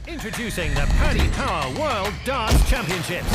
Introducing the Paddy Power World Darts Championships.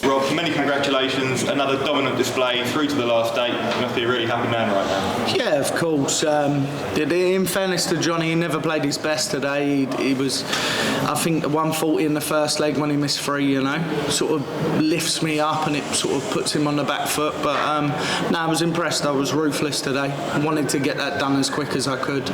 Rob, many congratulations. Another dominant display through to the last eight. You must be a really happy man right now. Yeah, of course. In fairness to Johnny, he never played his best today. He was, I think, 140 in the first leg when he missed three, sort of lifts me up and it sort of puts him on the back foot. But no, I was impressed. I was ruthless today. I wanted to get that done as quick as I could.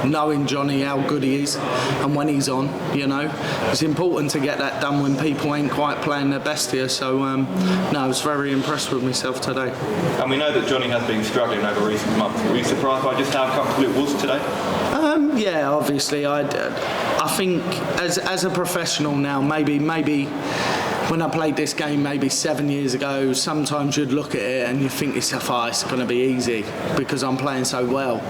Knowing Johnny, how good he is and when he's on, it's important to get that done when people ain't quite playing their best here. So no, I was very impressed with myself today. And we know that Johnny has been struggling over recent months. Were you surprised by just how comfortable it was today? Yeah, obviously. I think as a professional now, maybe when I played this game maybe 7 years ago, sometimes you'd look at it and you think to yourself, it's going to be easy because I'm playing so well.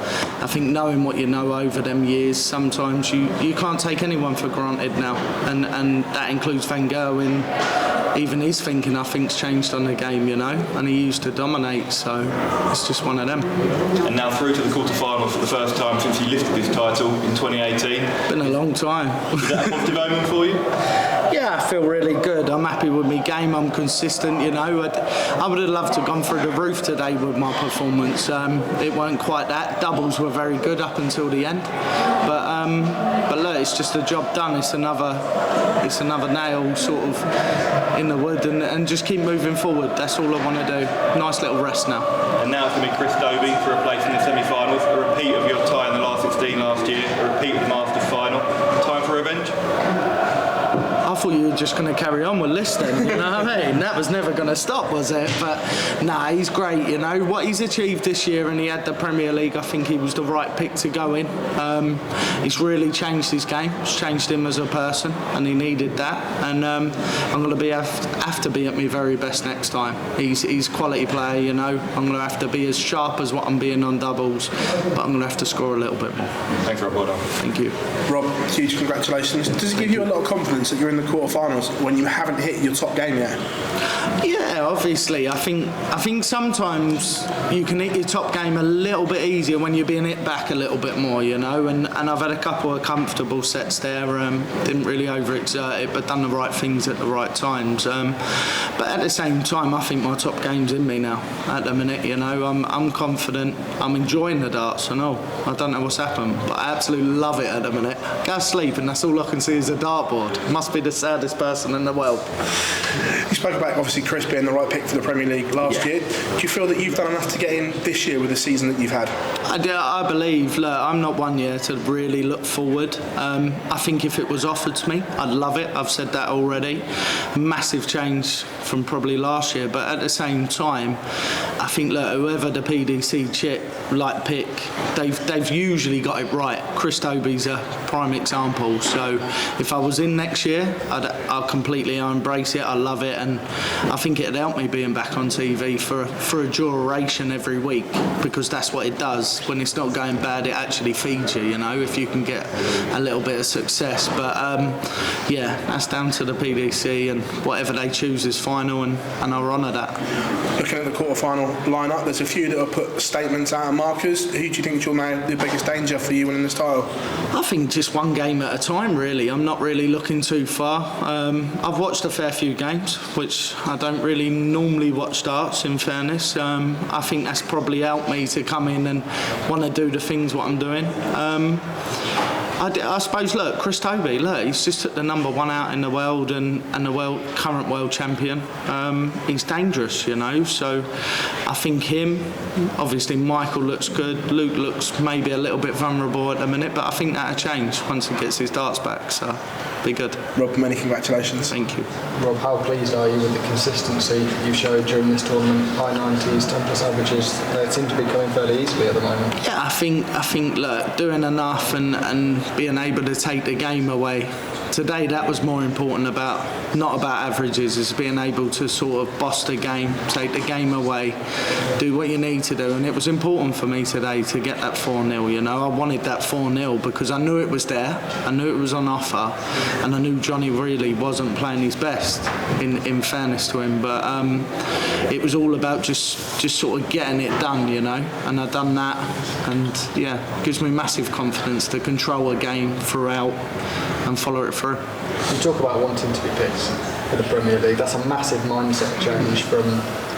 I think knowing what you know over them years, sometimes you can't take anyone for granted now, and that includes Van Gerwen. Even his thinking, I think, has changed on the game, and he used to dominate, so it's just one of them. And now through to the quarterfinals for the first time since you lifted this title in 2018. Been a long time. Is that a positive omen for you? Yeah, I feel really good. I'm happy with my game. I'm consistent, I would have loved to have gone through the roof today with my performance. It weren't quite that. Doubles were very good up until the end. But look, it's just a job done. It's another nail sort of in the wood, and just keep moving forward. That's all I want to do. Nice little rest now. And now it's going to be Chris Dobey for a place in the semi-finals, a repeat of your tie in the last 16 last year, a repeat of the Masters final. Time for revenge? I thought you were just going to carry on with this then, you know what I mean? That was never going to stop, was it? But nah, he's great, What he's achieved this year, and he had the Premier League, I think he was the right pick to go in. He's really changed his game. It's changed him as a person, and he needed that. And I'm going to have to be at my very best next time. He's a quality player, I'm going to have to be as sharp as what I'm being on doubles, but I'm going to have to score a little bit more. Thanks, Rob. Well done. Thank you. Rob, huge congratulations. Does it give you a lot of confidence that you're in the quarterfinals when you haven't hit your top game yet? Yeah, obviously. I think sometimes you can hit your top game a little bit easier when you're being hit back a little bit more, And I've had a couple of comfortable sets there. Didn't really overexert it, but done the right things at the right times. But at the same time, I think my top game's in me now. At the minute, I'm confident. I'm enjoying the darts and all. I don't know what's happened, but I absolutely love it at the minute. Go to sleep and that's all I can see is a dartboard. Must be the saddest person in the world. You spoke about obviously Chris being the right pick for the Premier League last year. Do you feel that you've done enough to get in this year with the season that you've had? I believe. Look, I'm not one year to really look forward. I think if it was offered to me, I'd love it. I've said that already. Massive change from probably last year, but at the same time, I think whoever the PDC pick, they've usually got it right. Chris Dobey's a prime example. So if I was in next year, I'd completely embrace it. I love it, and I think it'd help me being back on TV for a duration every week, because that's what it does. When it's not going bad, it actually feeds you. If you can get a little bit of success. But that's down to the PDC, and whatever they choose is final, and I'll honour that. Looking at the quarter-final lineup, there's a few that have put statements out and markers. Who do you think will now the biggest danger for you winning this title? I think just one game at a time, really. I'm not really looking too far. I've watched a fair few games, which I don't really normally watch darts, in fairness. I think that's probably helped me to come in and want to do the things what I'm doing. I suppose, Chris Dobey, he's just took the number one out in the world and the current world champion. He's dangerous, so I think him, obviously Michael looks good, Luke looks maybe a little bit vulnerable at the minute, but I think that'll change once he gets his darts back, so be good. Rob, many congratulations. Thank you. Rob, how pleased are you with the consistency you've showed during this tournament? High 90s, 10+ averages, they seem to be coming fairly easily at the moment. Yeah, I think doing enough and being able to take the game away today that was more important not about averages, is being able to sort of boss the game, take the game away, do what you need to do. And it was important for me today to get that 4-0, you know. I wanted that 4-0 because I knew it was there, I knew it was on offer, and I knew Johnny really wasn't playing his best, in fairness to him. But it was all about just sort of getting it done, you know, and I've done that, and yeah, it gives me massive confidence to control a game throughout and follow it through. You talk about wanting to be picked for the Premier League. That's a massive mindset change from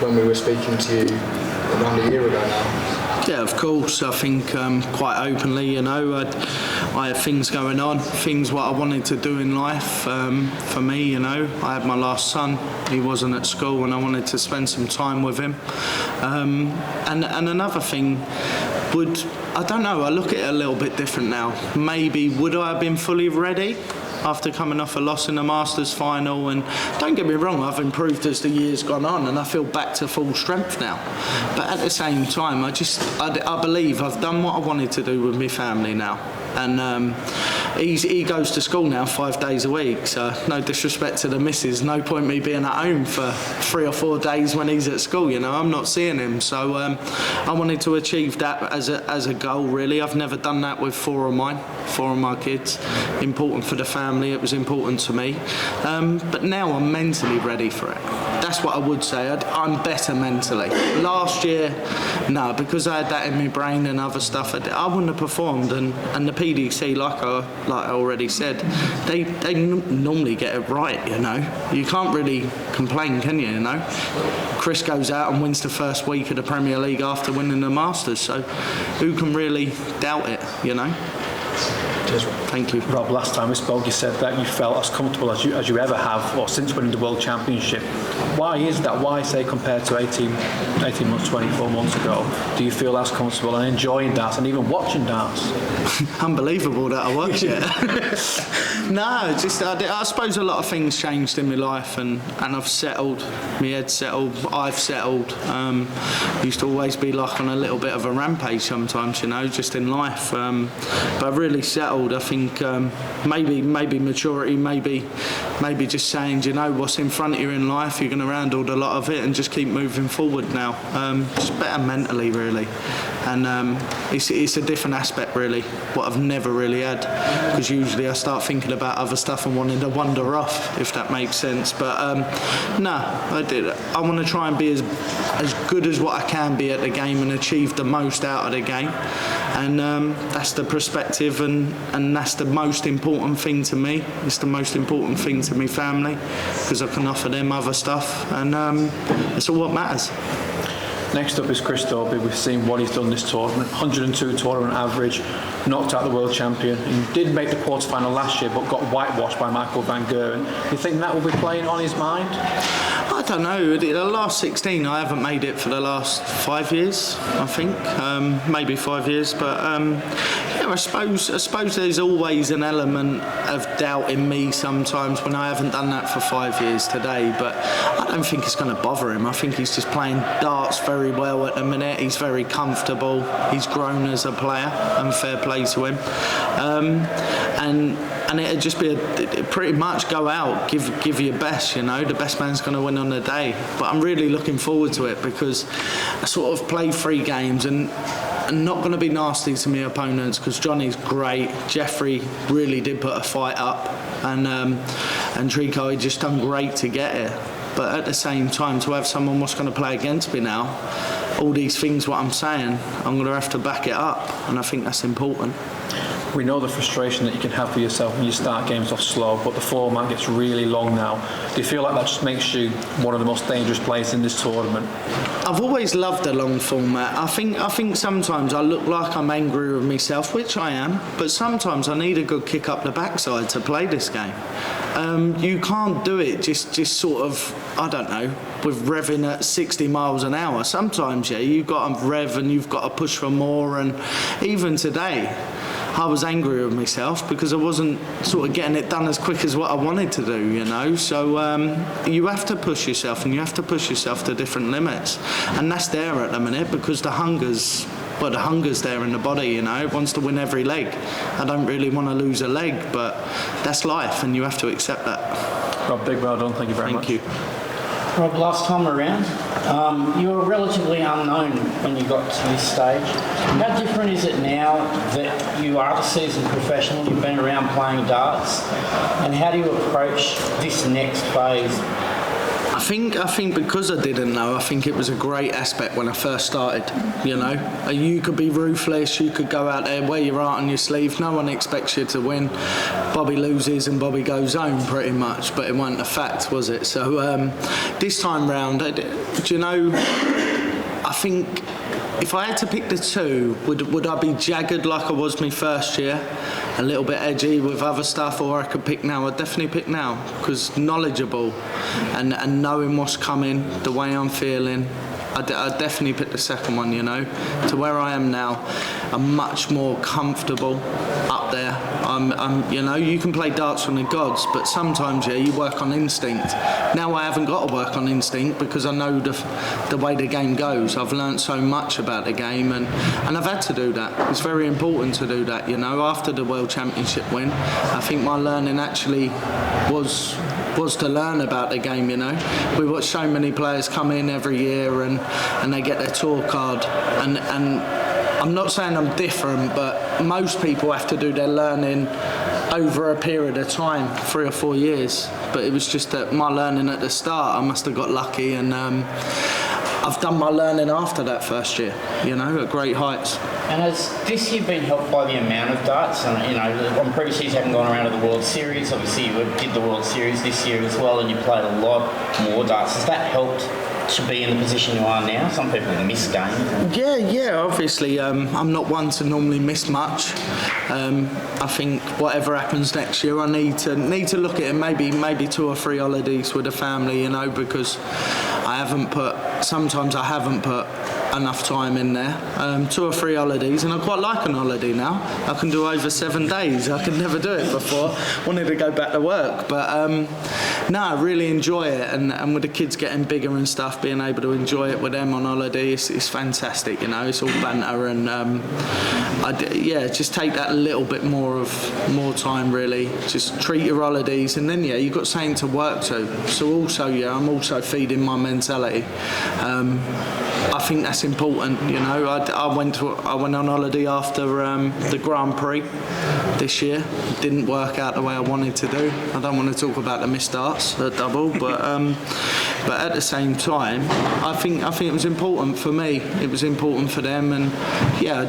when we were speaking to you around a year ago now. Yeah, of course. I think quite openly, you know, I had things going on, things what I wanted to do in life. For me, you know, I had my last son. He wasn't at school, and I wanted to spend some time with him. And another thing I don't know, I look at it a little bit different now. Maybe would I have been fully ready after coming off a loss in the Masters final? And don't get me wrong, I've improved as the year's gone on, and I feel back to full strength now. But at the same time, I believe I've done what I wanted to do with my family now. And he goes to school now 5 days a week, so no disrespect to the missus, no point me being at home for 3 or 4 days when he's at school, you know, I'm not seeing him. So I wanted to achieve that as a goal, really. I've never done that with 4 of my kids. Important for the family, it was important to me. But now I'm mentally ready for it. That's what I would say. I'm better mentally. Last year, no, because I had that in my brain and other stuff, I wouldn't have performed. And the PDC, like I already said, they normally get it right, you know. You can't really complain, can you know? Chris goes out and wins the first week of the Premier League after winning the Masters, so who can really doubt it, you know? Cheers, Rob. Thank you. Rob, last time we spoke, you said that you felt as comfortable as you ever have, or since winning the World Championship. Why is that? Why, say, compared to 18 months, 24 months ago, do you feel as comfortable and enjoying darts and even watching darts? Unbelievable that I watch it. No, just I suppose a lot of things changed in my life, and I've settled. My head's settled. I've settled. Used to always be like on a little bit of a rampage sometimes, you know, just in life. But I've really settled. I think maybe maturity, maybe just saying, you know, what's in front of you in life, you're going to handle a lot of it and just keep moving forward now. Just better mentally, really. And it's a different aspect, really, what I've never really had, because usually I start thinking about other stuff and wanting to wander off, if that makes sense. But no, I want to try and be as good as what I can be at the game and achieve the most out of the game. And that's the perspective, and that's the most important thing to me. It's the most important thing to my family, because I can offer them other stuff, and it's all what matters. Next up is Chris Thorpe. We've seen what he's done this tournament, 102 tournament average, knocked out the world champion. He did make the quarterfinal last year, but got whitewashed by Michael van Gerwen. Do you think that will be playing on his mind? I don't know. The last 16, I haven't made it for the last 5 years, I think. Maybe 5 years. But yeah, I suppose there's always an element of doubt in me sometimes when I haven't done that for 5 years today. But I don't think it's going to bother him. I think he's just playing darts very well at the minute. He's very comfortable. He's grown as a player, and fair play to him. And it'd just be pretty much go out, give your best, you know. The best man's going to win on the day. But I'm really looking forward to it, because I sort of play 3 games and not going to be nasty to my opponents, because Johnny's great. Jeffrey really did put a fight up, and Trico, he just done great to get it. But at the same time, to have someone what's going to play against me now, all these things what I'm saying, I'm going to have to back it up, and I think that's important. We know the frustration that you can have for yourself when you start games off slow, but the format gets really long now. Do you feel like that just makes you one of the most dangerous players in this tournament? I've always loved the long format. I think sometimes I look like I'm angry with myself, which I am, but sometimes I need a good kick up the backside to play this game. You can't do it just sort of, I don't know, with revving at 60 miles an hour. Sometimes, yeah, you've got to rev and you've got to push for more. And even today, I was angry with myself because I wasn't sort of getting it done as quick as what I wanted to do, you know. So you have to push yourself, and you have to push yourself to different limits. And that's there at the minute, because the hunger's the hunger's there in the body, you know. It wants to win every leg. I don't really want to lose a leg, but that's life, and you have to accept that. Rob, big well done. Thank you very much. Thank you. Rob, last time around, you were relatively unknown when you got to this stage. How different is it now that you are a seasoned professional, you've been around playing darts, and how do you approach this next phase? I think because I didn't know, I think it was a great aspect when I first started, you know. You could be ruthless, you could go out there, wear your heart on your sleeve, no one expects you to win. Bobby loses and Bobby goes home pretty much, but it wasn't a fact, was it? So this time round, do you know, I think if I had to pick the two, would I be jagged like I was my first year? A little bit edgy with other stuff, or I could pick now? I'd definitely pick now, because knowledgeable and knowing what's coming, the way I'm feeling, I'd definitely pick the second one, you know. To where I am now, I'm much more comfortable up there. You know, you can play darts from the gods, but sometimes, yeah, you work on instinct. Now I haven't got to work on instinct because I know the way the game goes. I've learnt so much about the game, and I've had to do that. It's very important to do that, you know. After the World Championship win, I think my learning actually was to learn about the game, you know. We watch so many players come in every year and they get their tour card, and I'm not saying I'm different, but most people have to do their learning over a period of time, 3 or 4 years. But it was just that my learning at the start, I must have got lucky, and I've done my learning after that first year, you know, at great heights. And has this year been helped by the amount of darts? And, you know, on previous years you haven't gone around to the World Series. Obviously you did the World Series this year as well, and you played a lot more darts. Has that helped to be in the position you are now? Some people miss games. Yeah, obviously I'm not one to normally miss much. I think whatever happens next year, I need to look at it, maybe 2 or 3 holidays with the family, you know, because sometimes I haven't put enough time in there. 2 or 3 holidays, and I quite like an holiday now. I can do over 7 days. I could never do it before. Wanted to go back to work, but no, I really enjoy it, and with the kids getting bigger and stuff, being able to enjoy it with them on holiday, it's fantastic, you know. It's all banter, and just take that little bit more time, really. Just treat your holidays, and then you've got something to work to. So also, I'm also feeding my mentality. I think that's important, you know. I went on holiday after the Grand Prix this year. It didn't work out the way I wanted to do. I don't want to talk about the missed darts at double, but at the same time, I think it was important for me. It was important for them, and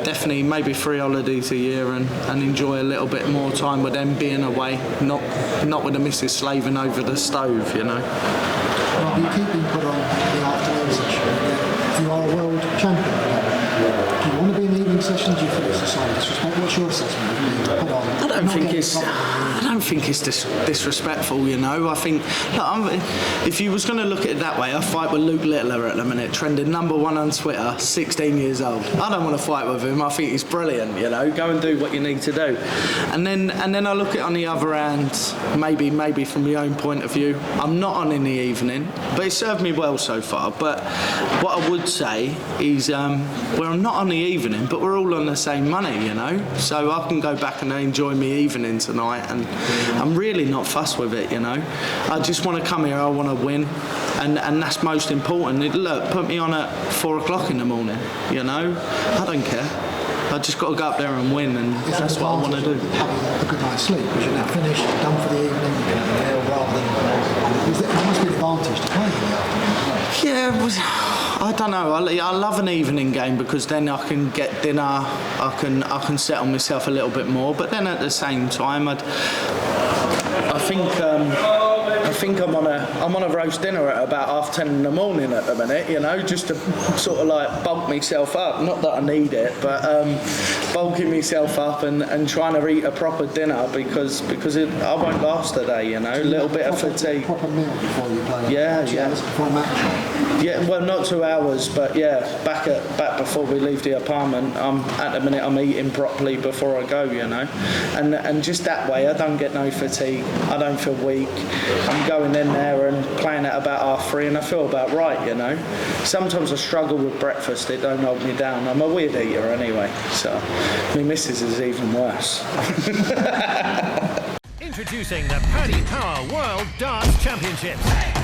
definitely maybe 3 holidays a year, and enjoy a little bit more time with them being away, not with the missus slaving over the stove, you know. Well, you keep being put on the afternoon session. You are a world champion. Do you want to be in the evening session? Do you feel it's a slight disrespect? What's your assessment of being put on? I don't think it's disrespectful, you know. I think, if you was going to look at it that way, I fight with Luke Littler at the minute, trending #1 on Twitter, 16 years old. I don't want to fight with him. I think he's brilliant, you know. Go and do what you need to do. And then I look at it on the other hand, maybe from my own point of view, I'm not on in the evening, but it served me well so far. But what I would say is, we're not on the evening, but we're all on the same money, you know. So I can go back and enjoy my evening tonight, and I'm really not fussed with it, you know. I just want to come here, I want to win, and that's most important. Look, put me on at 4 o'clock in the morning, you know. I don't care. I just got to go up there and win, and that's what I want to do. Having a good night's sleep, because you're now finished, you're done for the evening, you can have a meal rather than... There must be an advantage to playing in the afternoon. Yeah, I don't know. I love an evening game because then I can get dinner. I can settle myself a little bit more. But then at the same time, I think I'm on a roast dinner at about 10:30 in the morning at the minute. You know, just to sort of like bulk myself up. Not that I need it, but bulking myself up and trying to eat a proper dinner because I won't last a day. You know, a little bit of fatigue. Proper meal before you play. Yeah. Before a match. Yeah, well, not 2 hours, but back before we leave the apartment. At the minute I'm eating properly before I go, you know, and just that way I don't get no fatigue. I don't feel weak. I'm going in there and playing at about 3:30 and I feel about right, you know. Sometimes I struggle with breakfast, it don't hold me down. I'm a weird eater anyway, so my missus is even worse. Introducing the Paddy Power World Darts Championships.